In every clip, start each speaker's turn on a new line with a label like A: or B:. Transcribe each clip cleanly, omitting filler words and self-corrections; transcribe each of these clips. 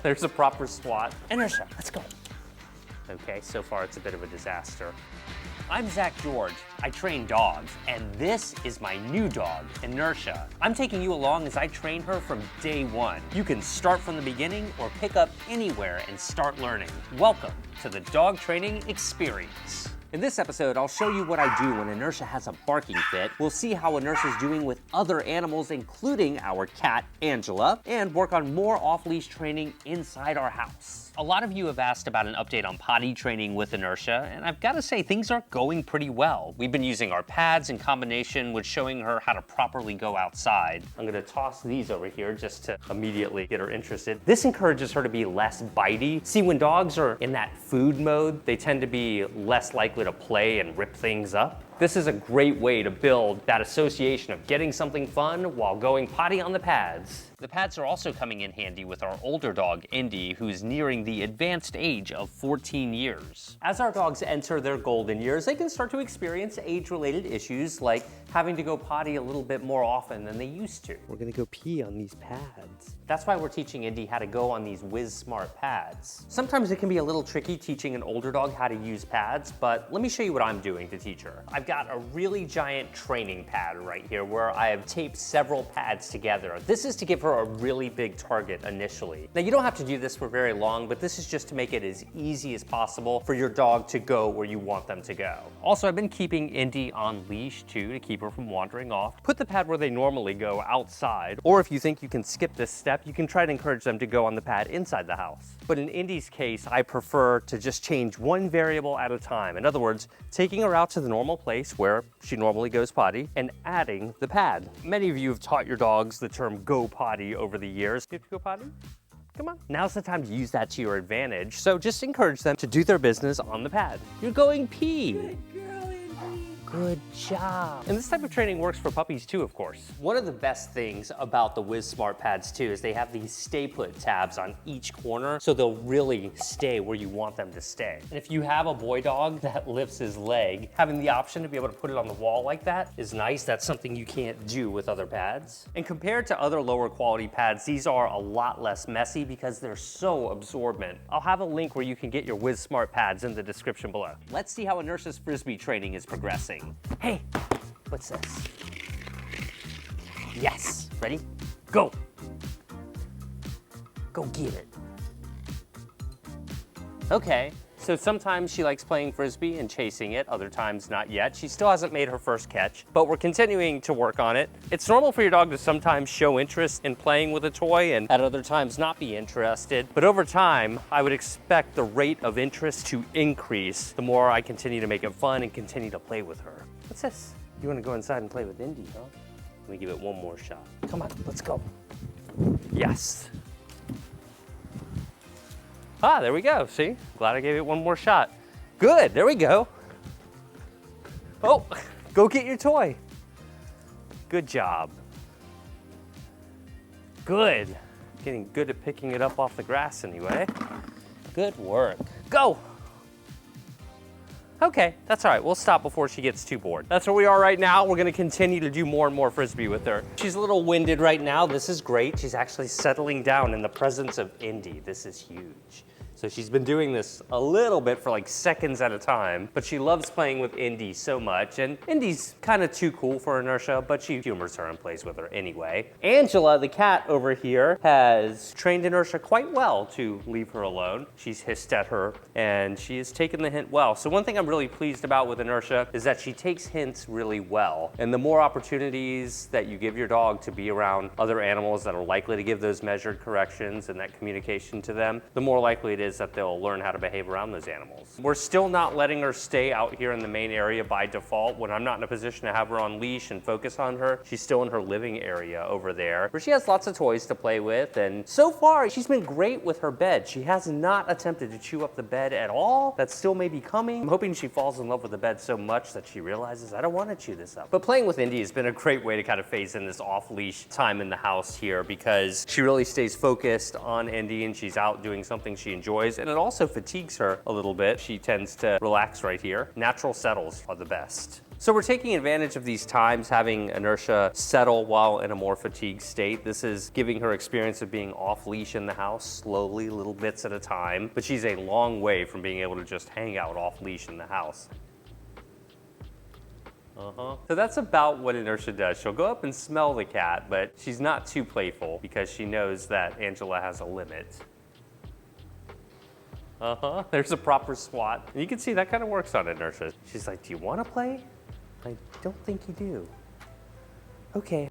A: There's a proper swat. Inertia, let's go. Okay, so far it's a bit of a disaster. I'm Zach George. I train dogs, and this is my new dog, Inertia. I'm taking you along as I train her from day one. You can start from the beginning or pick up anywhere and start learning. Welcome to the dog training experience. In this episode, I'll show you what I do when Inertia has a barking fit. We'll see how Inertia's doing with other animals, including our cat, Angela, and work on more off-leash training inside our house. A lot of you have asked about an update on potty training with Inertia, and I've got to say things are going pretty well. We've been using our pads in combination with showing her how to properly go outside. I'm gonna toss these over here just to immediately get her interested. This encourages her to be less bitey. See, when dogs are in that food mode, they tend to be less likely to play and rip things up. This is a great way to build that association of getting something fun while going potty on the pads. The pads are also coming in handy with our older dog, Indy, who's nearing the advanced age of 14 years. As our dogs enter their golden years, they can start to experience age-related issues like having to go potty a little bit more often than they used to. We're gonna go pee on these pads. That's why we're teaching Indy how to go on these WizSmart pads. Sometimes it can be a little tricky teaching an older dog how to use pads, but let me show you what I'm doing to teach her. I've got a really giant training pad right here where I have taped several pads together. This is to give her a really big target initially. Now, you don't have to do this for very long, but this is just to make it as easy as possible for your dog to go where you want them to go. Also, I've been keeping Indy on leash too to keep her from wandering off. Put the pad where they normally go outside, or if you think you can skip this step, you can try to encourage them to go on the pad inside the house. But in Indy's case, I prefer to just change one variable at a time. In other words, taking her out to the normal place where she normally goes potty and adding the pad. Many of you have taught your dogs the term go potty over the years. You have to go potty? Come on. Now's the time to use that to your advantage. So just encourage them to do their business on the pad. You're going pee.
B: Good girl, Indy.
A: Good job. And this type of training works for puppies too, of course. One of the best things about the WizSmart pads too is they have these stay put tabs on each corner, so they'll really stay where you want them to stay. And if you have a boy dog that lifts his leg, having the option to be able to put it on the wall like that is nice. That's something you can't do with other pads. And compared to other lower quality pads, these are a lot less messy because they're so absorbent. I'll have a link where you can get your WizSmart pads in the description below. Let's see how Inertia's Frisbee training is progressing. Hey, what's this? Yes, ready? Go. Go get it. Okay, so sometimes she likes playing Frisbee and chasing it, other times not yet. She still hasn't made her first catch, but we're continuing to work on it. It's normal for your dog to sometimes show interest in playing with a toy and at other times not be interested. But over time, I would expect the rate of interest to increase the more I continue to make it fun and continue to play with her. What's this? You wanna go inside and play with Indy, huh? Let me give it one more shot. Come on, let's go. Yes. Ah, there we go, see? Glad I gave it one more shot. Good, there we go. Oh, go get your toy. Good job. Good. Getting good at picking it up off the grass anyway. Good work. Go. Okay, that's all right. We'll stop before she gets too bored. That's where we are right now. We're gonna continue to do more and more Frisbee with her. She's a little winded right now. This is great. She's actually settling down in the presence of Indy. This is huge. So she's been doing this a little bit for like seconds at a time, but she loves playing with Indy so much, and Indy's kind of too cool for Inertia, but she humors her and plays with her anyway. Angela, the cat over here, has trained Inertia quite well to leave her alone. She's hissed at her, and she has taken the hint well. So one thing I'm really pleased about with Inertia is that she takes hints really well, and the more opportunities that you give your dog to be around other animals that are likely to give those measured corrections and that communication to them, the more likely it is that they'll learn how to behave around those animals. We're still not letting her stay out here in the main area by default. When I'm not in a position to have her on leash and focus on her, she's still in her living area over there, where she has lots of toys to play with, and so far, she's been great with her bed. She has not attempted to chew up the bed at all. That still may be coming. I'm hoping she falls in love with the bed so much that she realizes, I don't want to chew this up. But playing with Indy has been a great way to kind of phase in this off-leash time in the house here, because she really stays focused on Indy and she's out doing something she enjoys, and it also fatigues her a little bit. She tends to relax right here. Natural settles are the best. So we're taking advantage of these times, having Inertia settle while in a more fatigued state. This is giving her experience of being off leash in the house, slowly, little bits at a time. But she's a long way from being able to just hang out off leash in the house. So that's about what Inertia does. She'll go up and smell the cat, but she's not too playful because she knows that Angela has a limit. There's a proper swat. And you can see that kind of works on Inertia. She's like, do you want to play? I don't think you do. Okay.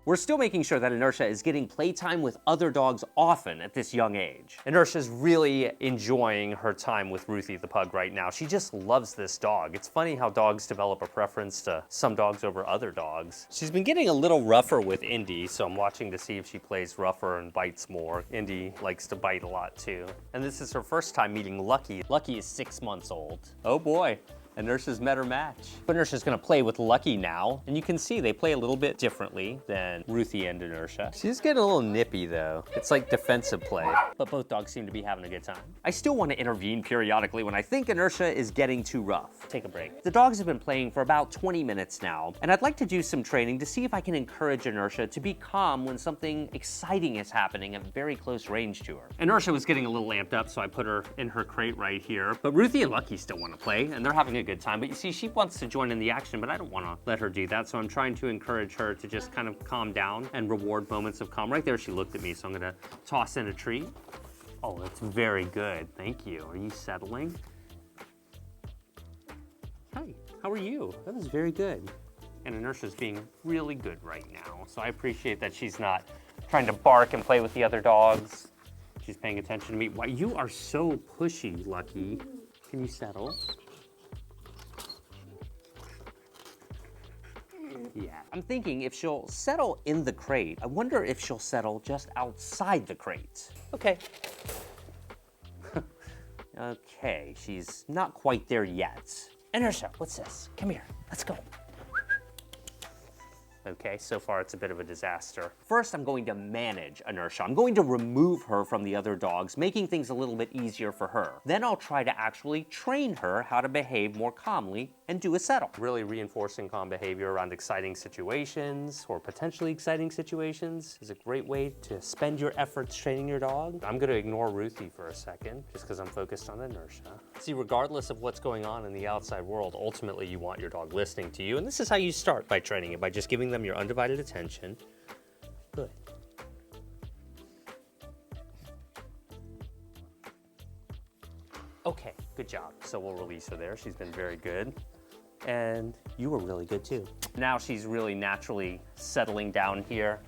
A: We're still making sure that Inertia is getting playtime with other dogs often at this young age. Inertia's really enjoying her time with Ruthie the pug right now. She just loves this dog. It's funny how dogs develop a preference to some dogs over other dogs. She's been getting a little rougher with Indy, so I'm watching to see if she plays rougher and bites more. Indy likes to bite a lot too. And this is her first time meeting Lucky. Lucky is 6 months old. Oh boy. Inertia's met her match. Inertia's gonna play with Lucky now, and you can see they play a little bit differently than Ruthie and Inertia. She's getting a little nippy though. It's like defensive play, but both dogs seem to be having a good time. I still want to intervene periodically when I think Inertia is getting too rough. Take a break. The dogs have been playing for about 20 minutes now, and I'd like to do some training to see if I can encourage Inertia to be calm when something exciting is happening at very close range to her. Inertia was getting a little amped up, so I put her in her crate right here, but Ruthie and Lucky still want to play, and they're having a good time. But you see, she wants to join in the action, but I don't want to let her do that. So I'm trying to encourage her to just kind of calm down and reward moments of calm. Right there, she looked at me, so I'm gonna toss in a treat. Oh, that's very good. Thank you. Are you settling? Hi, how are you? That was very good. And Inertia's being really good right now. So I appreciate that she's not trying to bark and play with the other dogs. She's paying attention to me. Why, you are so pushy, Lucky. Can you settle? Yeah, I'm thinking if she'll settle in the crate, I wonder if she'll settle just outside the crate. Okay. Okay, she's not quite there yet. Inertia, what's this? Come here, let's go. Okay, so far it's a bit of a disaster. First, I'm going to manage Inertia. I'm going to remove her from the other dogs, making things a little bit easier for her. Then I'll try to actually train her how to behave more calmly and do a settle. Really reinforcing calm behavior around exciting situations or potentially exciting situations is a great way to spend your efforts training your dog. I'm gonna ignore Ruthie for a second, just because I'm focused on Inertia. See, regardless of what's going on in the outside world, ultimately you want your dog listening to you, and this is how you start by training it, by just giving them your undivided attention. Good. Okay, good job. So we'll release her there. She's been very good. And you were really good too. Now she's really naturally settling down here.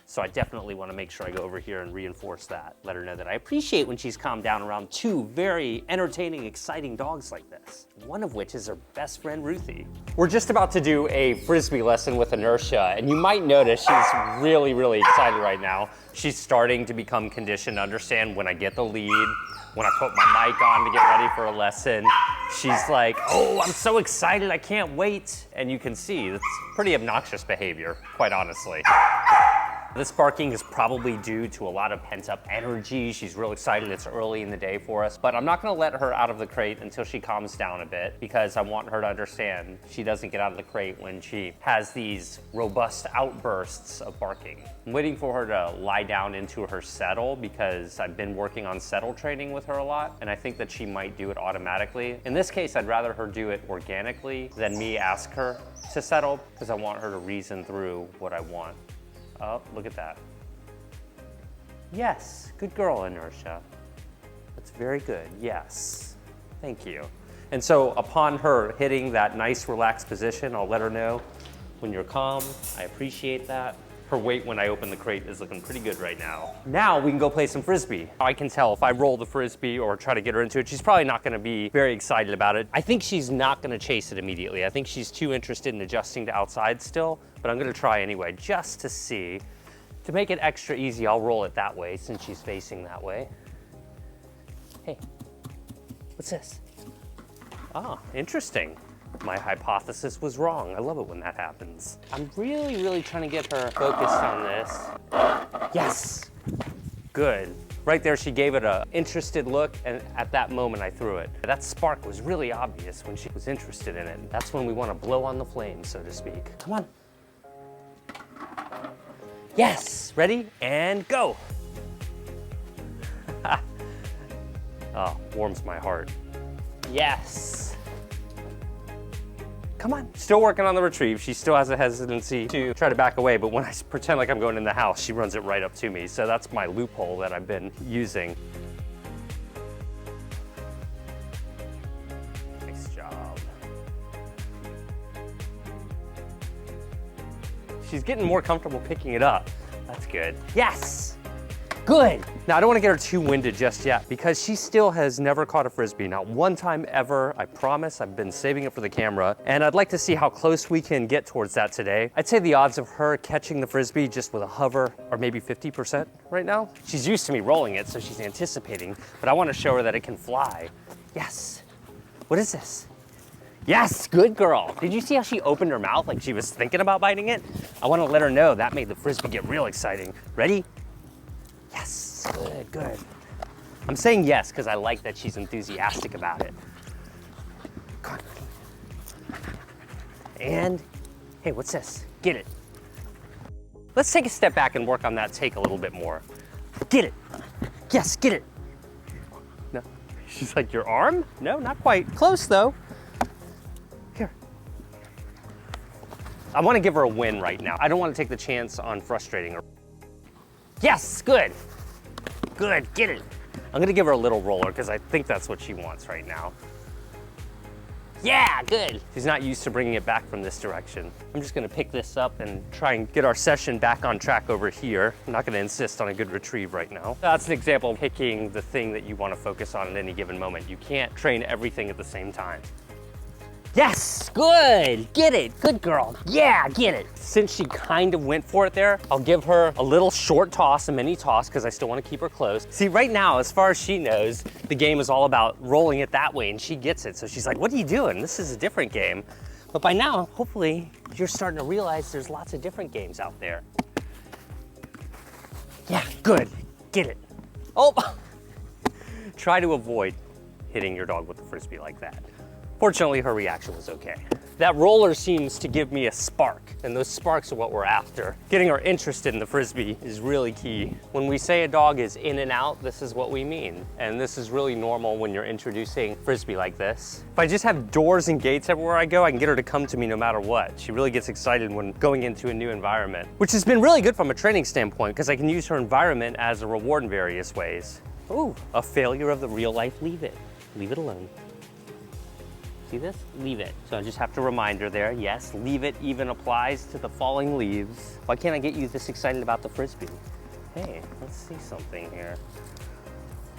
A: So I definitely want to make sure I go over here and reinforce that. Let her know that I appreciate when she's calmed down around two very entertaining, exciting dogs like this. One of which is her best friend, Ruthie. We're just about to do a Frisbee lesson with Inertia, and you might notice she's really, really excited right now. She's starting to become conditioned to understand when I get the lead, when I put my mic on to get ready for a lesson. She's like, oh, I'm so excited, I can't wait. And you can see, it's pretty obnoxious behavior, quite honestly. This barking is probably due to a lot of pent-up energy. She's real excited. It's early in the day for us, but I'm not gonna let her out of the crate until she calms down a bit because I want her to understand she doesn't get out of the crate when she has these robust outbursts of barking. I'm waiting for her to lie down into her settle because I've been working on settle training with her a lot, and I think that she might do it automatically. In this case, I'd rather her do it organically than me ask her to settle because I want her to reason through what I want. Oh, look at that. Yes, good girl, Inertia. That's very good, yes. Thank you. And so upon her hitting that nice relaxed position, I'll let her know when you're calm. I appreciate that. Her weight when I open the crate is looking pretty good right now. Now we can go play some Frisbee. I can tell if I roll the Frisbee or try to get her into it, she's probably not gonna be very excited about it. I think she's not gonna chase it immediately. I think she's too interested in adjusting to outside still, but I'm gonna try anyway, just to see. To make it extra easy, I'll roll it that way since she's facing that way. Hey, what's this? Ah, interesting. My hypothesis was wrong. I love it when that happens. I'm really, really trying to get her focused on this. Yes, good. Right there, she gave it an interested look, and at that moment, I threw it. That spark was really obvious when she was interested in it. That's when we want to blow on the flame, so to speak. Come on. Yes, ready, and go. Oh, warms my heart. Yes. Come on. Still working on the retrieve. She still has a hesitancy to try to back away, but when I pretend like I'm going in the house, she runs it right up to me. So that's my loophole that I've been using. Nice job. She's getting more comfortable picking it up. That's good. Yes. Good. Now, I don't want to get her too winded just yet because she still has never caught a Frisbee. Not one time ever, I promise. I've been saving it for the camera, and I'd like to see how close we can get towards that today. I'd say the odds of her catching the Frisbee just with a hover are maybe 50% right now. She's used to me rolling it, so she's anticipating, but I want to show her that it can fly. Yes. What is this? Yes, good girl. Did you see how she opened her mouth like she was thinking about biting it? I want to let her know that made the Frisbee get real exciting. Ready? Yes, good, good. I'm saying yes because I like that she's enthusiastic about it. Come on. And, hey, what's this? Get it. Let's take a step back and work on that take a little bit more. Get it. Yes, get it. No, she's like, your arm? No, not quite. Close though. Here. I want to give her a win right now. I don't want to take the chance on frustrating her. Yes, good. Good, get it. I'm gonna give her a little roller because I think that's what she wants right now. Yeah, good. She's not used to bringing it back from this direction. I'm just gonna pick this up and try and get our session back on track over here. I'm not gonna insist on a good retrieve right now. That's an example of picking the thing that you wanna focus on at any given moment. You can't train everything at the same time. Yes, good, get it, good girl. Yeah, get it. Since she kind of went for it there, I'll give her a little short toss, a mini toss, because I still want to keep her close. See, right now, as far as she knows, the game is all about rolling it that way, and she gets it. So she's like, what are you doing? This is a different game. But by now, hopefully, you're starting to realize there's lots of different games out there. Yeah, good, get it. Oh, try to avoid hitting your dog with a Frisbee like that. Fortunately, her reaction was okay. That roller seems to give me a spark, and those sparks are what we're after. Getting her interested in the Frisbee is really key. When we say a dog is in and out, this is what we mean. And this is really normal when you're introducing Frisbee like this. If I just have doors and gates everywhere I go, I can get her to come to me no matter what. She really gets excited when going into a new environment, which has been really good from a training standpoint because I can use her environment as a reward in various ways. Ooh, a failure of the real life leave it. Leave it alone. See this? Leave it. So I just have to remind her there, yes, leave it even applies to the falling leaves. Why can't I get you this excited about the Frisbee? Hey, let's see something here.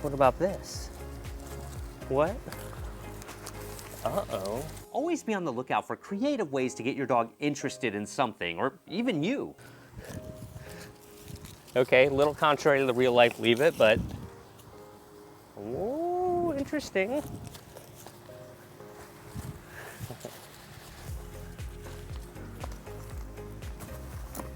A: What about this? What? Uh-oh. Always be on the lookout for creative ways to get your dog interested in something, or even you. Okay, a little contrary to the real life leave it, but, oh, interesting.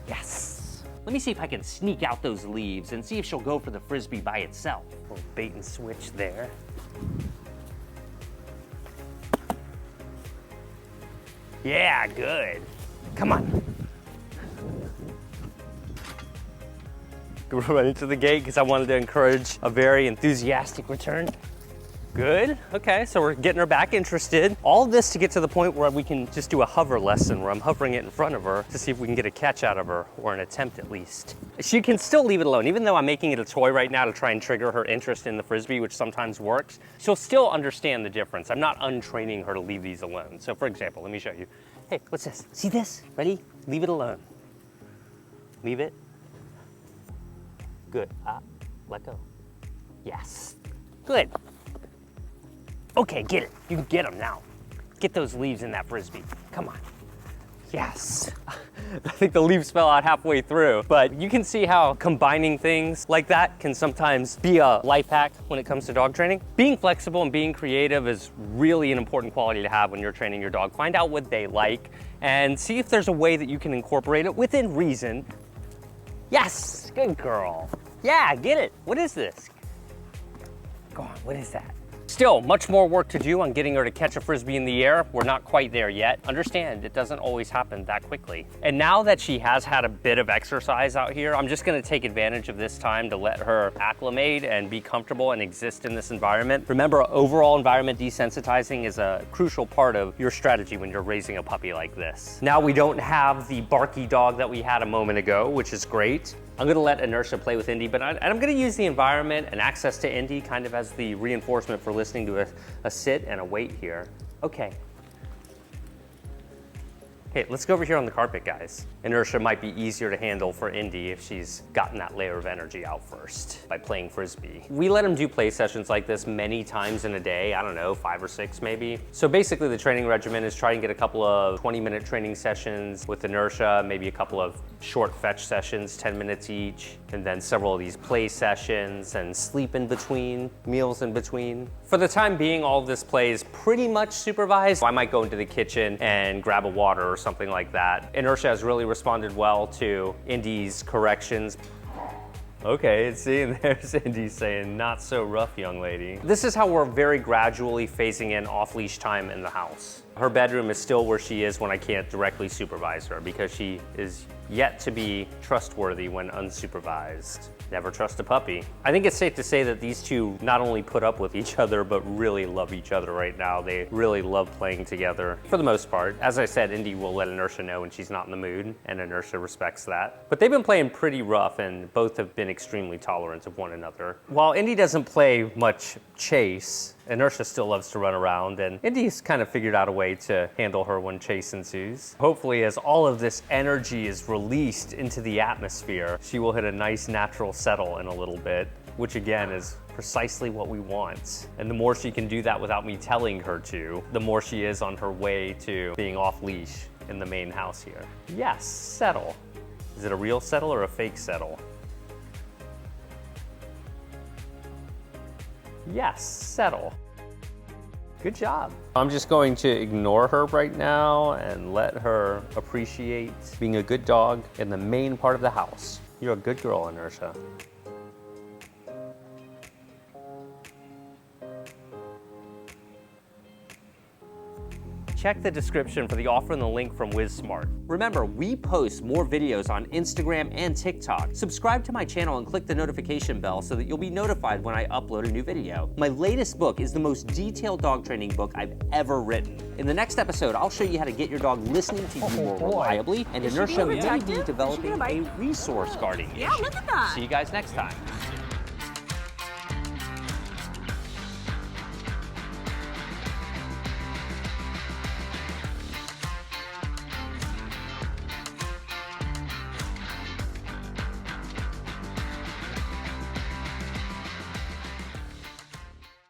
A: Yes. Let me see if I can sneak out those leaves and see if she'll go for the Frisbee by itself. A little bait and switch there. Yeah, good. Come on. Go right into the gate because I wanted to encourage a very enthusiastic return. Good, okay, so we're getting her back interested. All of this to get to the point where we can just do a hover lesson where I'm hovering it in front of her to see if we can get a catch out of her, or an attempt at least. She can still leave it alone. Even though I'm making it a toy right now to try and trigger her interest in the Frisbee, which sometimes works, she'll still understand the difference. I'm not untraining her to leave these alone. So for example, let me show you. Hey, what's this? See this? Ready? Leave it alone. Leave it. Good, let go. Yes, good. Okay, get it. You can get them now. Get those leaves in that Frisbee. Come on. Yes. I think the leaves fell out halfway through, but you can see how combining things like that can sometimes be a life hack when it comes to dog training. Being flexible and being creative is really an important quality to have when you're training your dog. Find out what they like and see if there's a way that you can incorporate it within reason. Yes, good girl. Yeah, get it. What is this? Go on, what is that? Still, much more work to do on getting her to catch a Frisbee in the air. We're not quite there yet. Understand, it doesn't always happen that quickly. And now that she has had a bit of exercise out here, I'm just gonna take advantage of this time to let her acclimate and be comfortable and exist in this environment. Remember, overall environment desensitizing is a crucial part of your strategy when you're raising a puppy like this. Now we don't have the barky dog that we had a moment ago, which is great. I'm gonna let Inertia play with Indy, but I'm gonna use the environment and access to Indy kind of as the reinforcement for listening to a sit and a wait here. Okay. Okay, let's go over here on the carpet, guys. Inertia might be easier to handle for Indy if she's gotten that layer of energy out first by playing Frisbee. We let him do play sessions like this many times in a day, I don't know, 5 or 6 maybe. So basically the training regimen is try and get a couple of 20-minute training sessions with Inertia, maybe a couple of short fetch sessions, 10 minutes each, and then several of these play sessions and sleep in between, meals in between. For the time being, all of this play is pretty much supervised. I might go into the kitchen and grab a water or something like that. Inertia has really responded well to Indy's corrections. Okay, see, there's Indy saying, not so rough, young lady. This is how we're very gradually phasing in off-leash time in the house. Her bedroom is still where she is when I can't directly supervise her because she is yet to be trustworthy when unsupervised. Never trust a puppy. I think it's safe to say that these two not only put up with each other, but really love each other right now. They really love playing together for the most part. As I said, Indy will let Inertia know when she's not in the mood, and Inertia respects that. But they've been playing pretty rough, and both have been extremely tolerant of one another. While Indy doesn't play much chase, Inertia still loves to run around, and Indy's kind of figured out a way to handle her when chase ensues. Hopefully, as all of this energy is released into the atmosphere, she will hit a nice natural settle in a little bit, which again is precisely what we want. And the more she can do that without me telling her to, the more she is on her way to being off leash in the main house here. Yes, settle. Is it a real settle or a fake settle? Yes, settle. Good job. I'm just going to ignore her right now and let her appreciate being a good dog in the main part of the house. You're a good girl, Inertia. Check the description for the offer and the link from WizSmart. Remember, we post more videos on Instagram and TikTok. Subscribe to my channel and click the notification bell so that you'll be notified when I upload a new video. My latest book is the most detailed dog training book I've ever written. In the next episode, I'll show you how to get your dog listening to you more reliably, and Inertia may be developing a resource guarding issue.
B: Yeah, look at that.
A: See you guys next time.